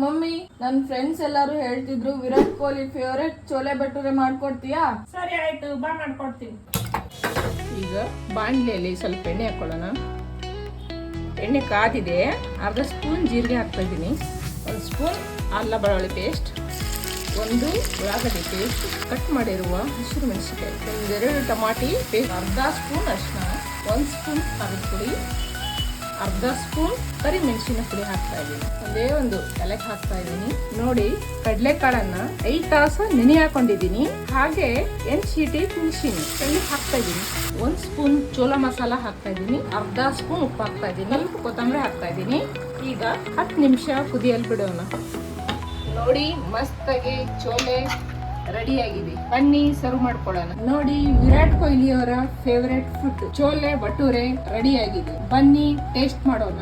Mummy, ನನ್ friends ಎಲ್ಲಾರು ಹೇಳ್ತಿದ್ರು ವಿರಾಟ್ ಕೊಹ್ಲಿ ಫೇವರೇಟ್ ಚೋಲೆ ಭಟೂರೆ ಮಾಡ್ಕೊಡ್ತೀಯಾ? ಸರಿ ಆಯ್ತು, ಬಾ ಮಾಡ್ಕೊಡ್ತೀನಿ. ಈಗ ಬಾಣಲೆಯಲ್ಲಿ ಸ್ವಲ್ಪ ಎಣ್ಣೆ ಹಾಕೊಳ್ಳೋಣ. ಎಣ್ಣೆ ಕಾದಿದೆ. ಅರ್ಧ ಸ್ಪೂನ್ ಜೀರಿಗೆ ಹಾಕ್ತಾ ಇದ್ದೀನಿ. 1 ಸ್ಪೂನ್ ಅಲ್ಲ ಬೆಳ್ಳುಳ್ಳಿ ಪೇಸ್ಟ್, 1 ಉಳ್ಳಾಗಡ್ಡಿ ಪೇಸ್ಟ್, ಕಟ್ ಮಾಡಿರುವ ಹಸಿರು ಮೆಣಸಿನಕಾಯಿ, 2 ಟಮಾಟಿ ಪೇಸ್ಟ್, ಅರ್ಧ ಸ್ಪೂನ್ ಅರಿಶಿನ, 1 ಸ್ಪೂನ್ ಖಾರದ ಪುಡಿ, ಅರ್ಧ ಸ್ಪೂನ್ ಕರಿ ಮೆಣಸಿನ ಪುಡಿ ಹಾಕ್ತಾ ಇದ್ದೀನಿ. ಒಂದು ಏಲಕ್ಕಿ ಹಾಕ್ತಾ ಇದ್ದೀನಿ. ನೋಡಿ, ಕಡಲೆಕಾಳನ್ನ 5 ತಾಸು ನೆನೆ ಹಾಕೊಂಡಿದ್ದೀನಿ. ಹಾಗೆ ಎಣ್ಸೀಟಿ ಮೆಣಸಿನ ಹಾಕ್ತಾ ಇದ್ದೀನಿ. 1 ಸ್ಪೂನ್ ಚೋಲ ಮಸಾಲ ಹಾಕ್ತಾ ಇದ್ದೀನಿ. ಅರ್ಧ ಸ್ಪೂನ್ ಉಪ್ಪು ಹಾಕ್ತಾ ಇದ್ದೀನಿ. ಸ್ವಲ್ಪ ಕೊತ್ತಂಬರಿ ಹಾಕ್ತಾ ಇದ್ದೀನಿ. ಈಗ 10 ನಿಮಿಷ ಕುದಿಯಲು ಬಿಡೋಣ. ನೋಡಿ, ಮಸ್ತಾಗಿ ಚೋಲೆ ರೆಡಿ ಆಗಿದೆ. ಬನ್ನಿ ಸರ್ವ್ ಮಾಡ್ಕೊಳ್ಳೋಣ. ನೋಡಿ, ವಿರಾಟ್ ಕೊಹ್ಲಿ ಅವರ favourite food chole bhature ready ಆಗಿದೆ. ಬನ್ನಿ ಟೇಸ್ಟ್ ಮಾಡೋಣ.